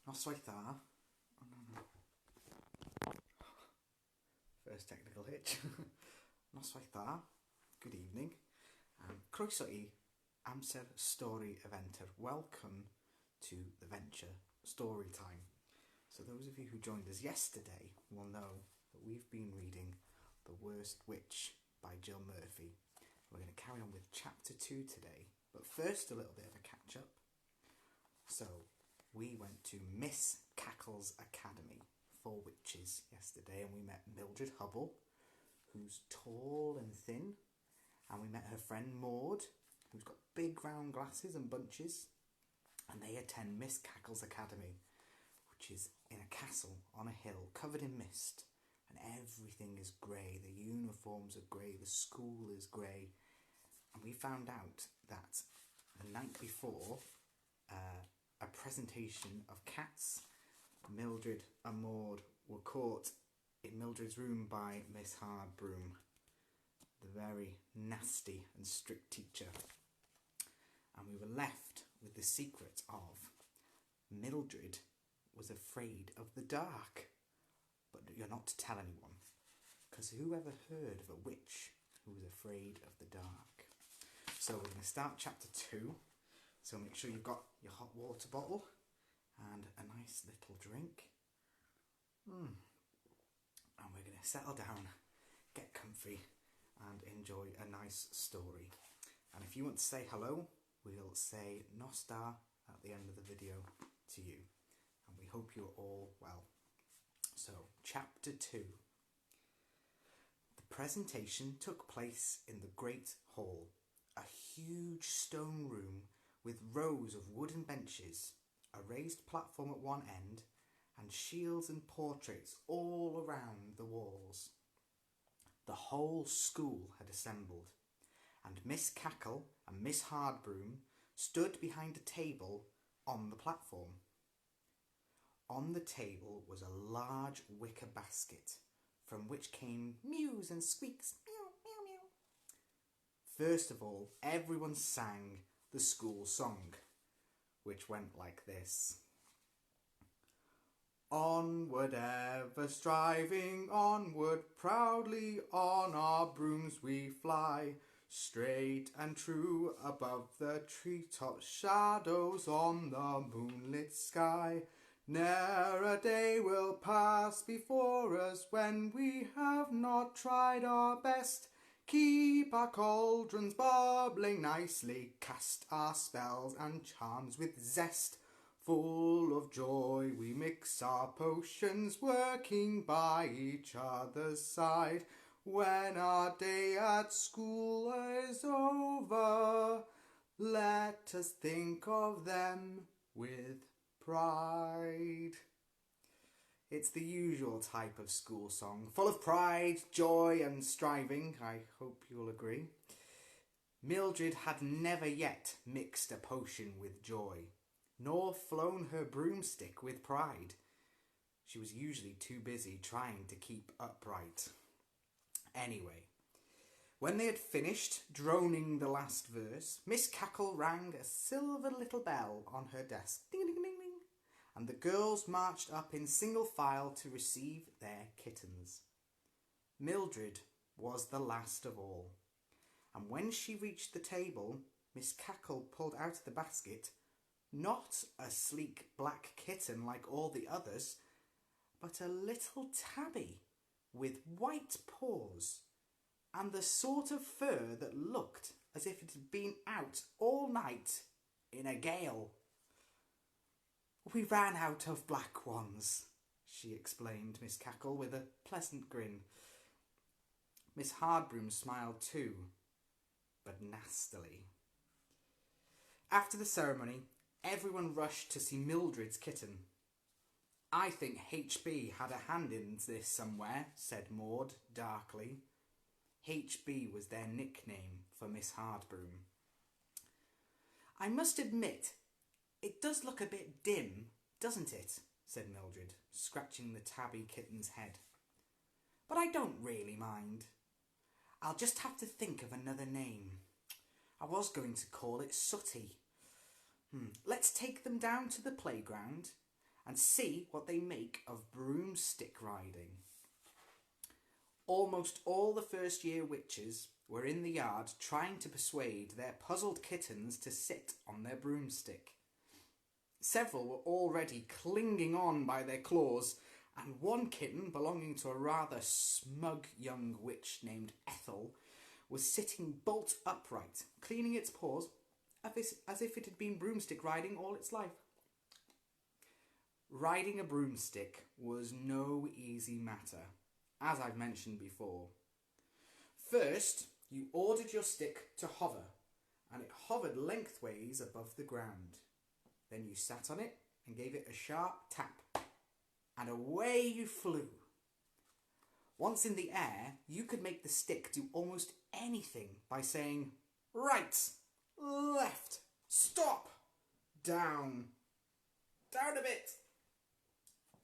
Noswaith oh, no. First technical hitch. Noswaith good evening. Croeso I AMSER STORI eventer. Welcome to the venture story time. So those of you who joined us yesterday will know that we've been reading The Worst Witch by Jill Murphy. We're going to carry on with chapter 2 today, but first a little bit of a catch up. So we went to Miss Cackle's Academy for Witches yesterday, and we met Mildred Hubble, who's tall and thin, and we met her friend Maud, who's got big round glasses and bunches, and they attend Miss Cackle's Academy, which is in a castle on a hill covered in mist, and everything is grey. The uniforms are grey, the school is grey, and we found out that the night before, a presentation of cats, Mildred and Maud were caught in Mildred's room by Miss Hardbroom, the very nasty and strict teacher. And we were left with the secret of Mildred was afraid of the dark. But you're not to tell anyone, because who ever heard of a witch who was afraid of the dark? So we're going to start chapter 2. So make sure you've got your hot water bottle and a nice little drink. And we're going to settle down, get comfy and enjoy a nice story. And if you want to say hello, we'll say Nostar at the end of the video to you. And we hope you're all well. So, chapter 2. The presentation took place in the Great Hall, a huge stone room with rows of wooden benches, a raised platform at one end, and shields and portraits all around the walls. The whole school had assembled, and Miss Cackle and Miss Hardbroom stood behind a table on the platform. On the table was a large wicker basket, from which came mews and squeaks, meow, meow, meow. First of all, everyone sang the school song, which went like this. Onward ever striving, onward proudly on our brooms we fly, straight and true above the treetop shadows on the moonlit sky. Ne'er a day will pass before us when we have not tried our best. Keep our cauldrons bubbling nicely, cast our spells and charms with zest. Full of joy we mix our potions, working by each other's side. When our day at school is over, let us think of them with pride. It's the usual type of school song, full of pride, joy and striving, I hope you'll agree. Mildred had never yet mixed a potion with joy, nor flown her broomstick with pride. She was usually too busy trying to keep upright. Anyway, when they had finished droning the last verse, Miss Cackle rang a silver little bell on her desk. Ding, ding, ding, ding. And the girls marched up in single file to receive their kittens. Mildred was the last of all, and when she reached the table, Miss Cackle pulled out of the basket not a sleek black kitten like all the others, but a little tabby with white paws and the sort of fur that looked as if it had been out all night in a gale. We ran out of black ones, she explained, Miss Cackle, with a pleasant grin. Miss Hardbroom smiled too, but nastily. After the ceremony, everyone rushed to see Mildred's kitten. I think HB had a hand in this somewhere, said Maud darkly. HB was their nickname for Miss Hardbroom. I must admit, it does look a bit dim, doesn't it? Said Mildred, scratching the tabby kitten's head. But I don't really mind. I'll just have to think of another name. I was going to call it Sooty. Let's take them down to the playground and see what they make of broomstick riding. Almost all the first-year witches were in the yard trying to persuade their puzzled kittens to sit on their broomstick. Several were already clinging on by their claws, and one kitten, belonging to a rather smug young witch named Ethel, was sitting bolt upright, cleaning its paws as if it had been broomstick riding all its life. Riding a broomstick was no easy matter, as I've mentioned before. First, you ordered your stick to hover, and it hovered lengthways above the ground. Then you sat on it and gave it a sharp tap, and away you flew. Once in the air, you could make the stick do almost anything by saying, right, left, stop, down, down a bit,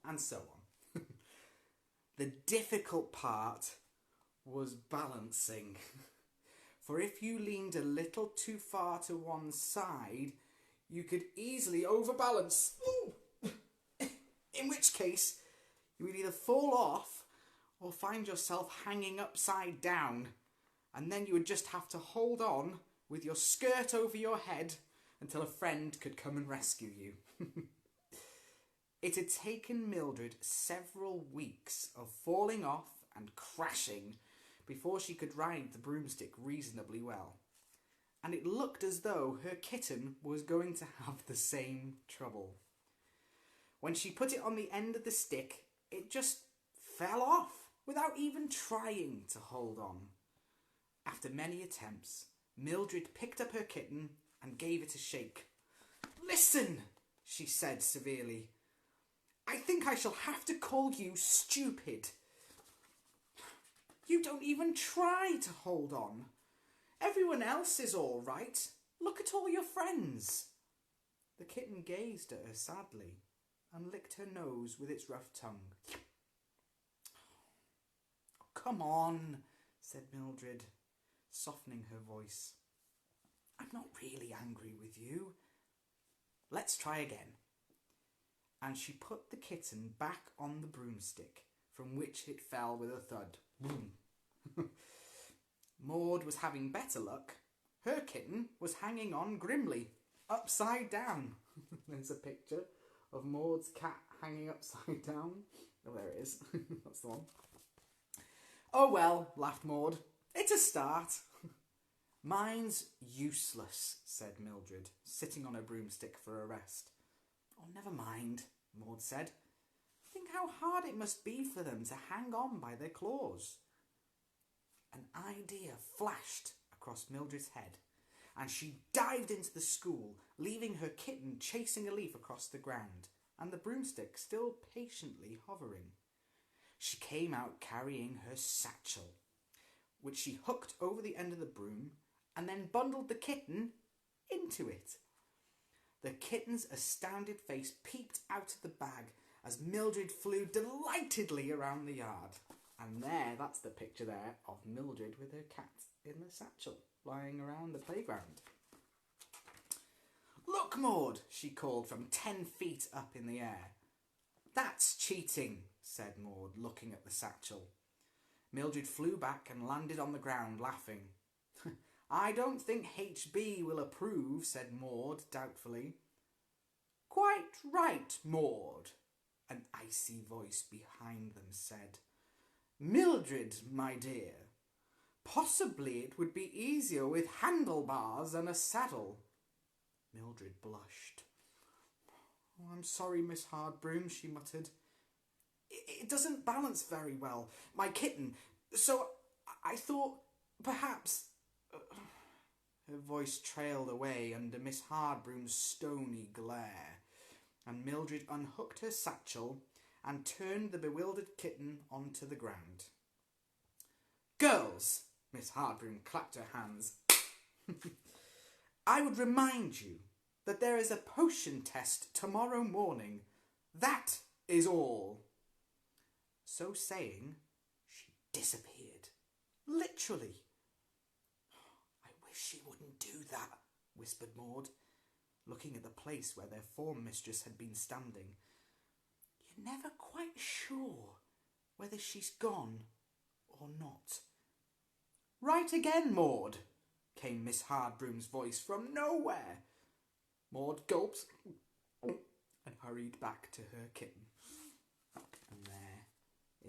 and so on. The difficult part was balancing. For if you leaned a little too far to one side, you could easily overbalance. In which case, you would either fall off or find yourself hanging upside down, and then you would just have to hold on with your skirt over your head until a friend could come and rescue you. It had taken Mildred several weeks of falling off and crashing before she could ride the broomstick reasonably well, and it looked as though her kitten was going to have the same trouble. When she put it on the end of the stick, it just fell off without even trying to hold on. After many attempts, Mildred picked up her kitten and gave it a shake. "Listen," she said severely. "I think I shall have to call you stupid. You don't even try to hold on. Everyone else is all right. Look at all your friends." The kitten gazed at her sadly and licked her nose with its rough tongue. "Oh, come on," said Mildred, softening her voice. "I'm not really angry with you. Let's try again." And she put the kitten back on the broomstick, from which it fell with a thud. Boom. Maud was having better luck. Her kitten was hanging on grimly, upside down. There's a picture of Maud's cat hanging upside down. Oh, there it is. That's the one. "Oh well," laughed Maud. "It's a start." "Mine's useless," said Mildred, sitting on her broomstick for a rest. "Oh, never mind," Maud said. "Think how hard it must be for them to hang on by their claws." An idea flashed across Mildred's head, and she dived into the school, leaving her kitten chasing a leaf across the ground, and the broomstick still patiently hovering. She came out carrying her satchel, which she hooked over the end of the broom, and then bundled the kitten into it. The kitten's astounded face peeped out of the bag as Mildred flew delightedly around the yard. And that's the picture there of Mildred with her cat in the satchel, flying around the playground. "Look, Maud," she called from 10 feet up in the air. "That's cheating," said Maud, looking at the satchel. Mildred flew back and landed on the ground, laughing. "I don't think HB will approve," said Maud doubtfully. "Quite right, Maud," an icy voice behind them said. "Mildred, my dear, possibly it would be easier with handlebars and a saddle." Mildred blushed. "Oh, I'm sorry, Miss Hardbroom," she muttered. It doesn't balance very well, my kitten, so I thought perhaps..." Her voice trailed away under Miss Hardbroom's stony glare, and Mildred unhooked her satchel and turned the bewildered kitten onto the ground. "Girls," Miss Hardbroom clapped her hands, "I would remind you that there is a potion test tomorrow morning. That is all." So saying, she disappeared. Literally. "I wish she wouldn't do that," whispered Maud, looking at the place where their form mistress had been standing. never quite sure whether she's gone or not. Right again, Maud, came Miss Hardbroom's voice from nowhere. Maud gulped and hurried back to her kitten. And there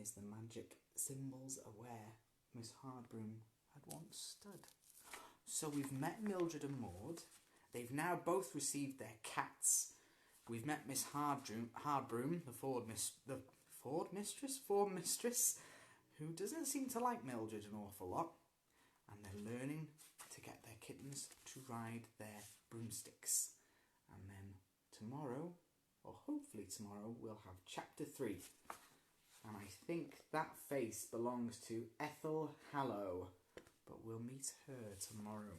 is the magic symbols of where Miss Hardbroom had once stood. So we've met Mildred and Maud. They've now both received their cats. We've met Miss Hardbroom, the Ford mistress, who doesn't seem to like Mildred an awful lot. And they're learning to get their kittens to ride their broomsticks. And then tomorrow, or hopefully tomorrow, we'll have chapter 3. And I think that face belongs to Ethel Hallow. But we'll meet her tomorrow.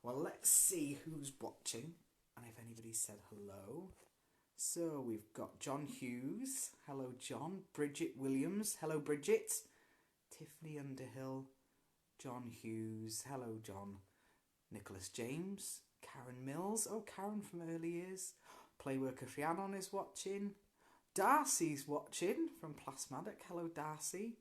Well, let's see who's watching and if anybody said hello. So we've got John Hughes. Hello, John. Bridget Williams. Hello, Bridget. Tiffany Underhill. John Hughes. Hello, John. Nicholas James. Karen Mills. Oh, Karen from early years. Playworker Rhiannon is watching. Darcy's watching from Plasmadic. Hello, Darcy.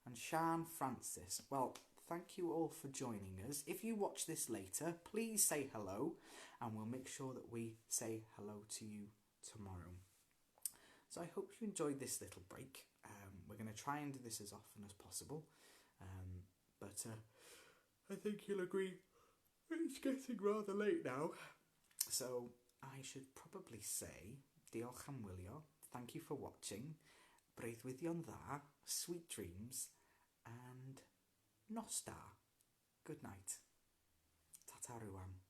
And Sian Francis. Well, thank you all for joining us. If you watch this later, please say hello, and we'll make sure that we say hello to you tomorrow. So I hope you enjoyed this little break. We're going to try and do this as often as possible, but I think you'll agree it's getting rather late now. So I should probably say, diolch am wylio, thank you for watching, breuddwyddion dda, sweet dreams, and nos da. Good night. Ta-ta rŵan.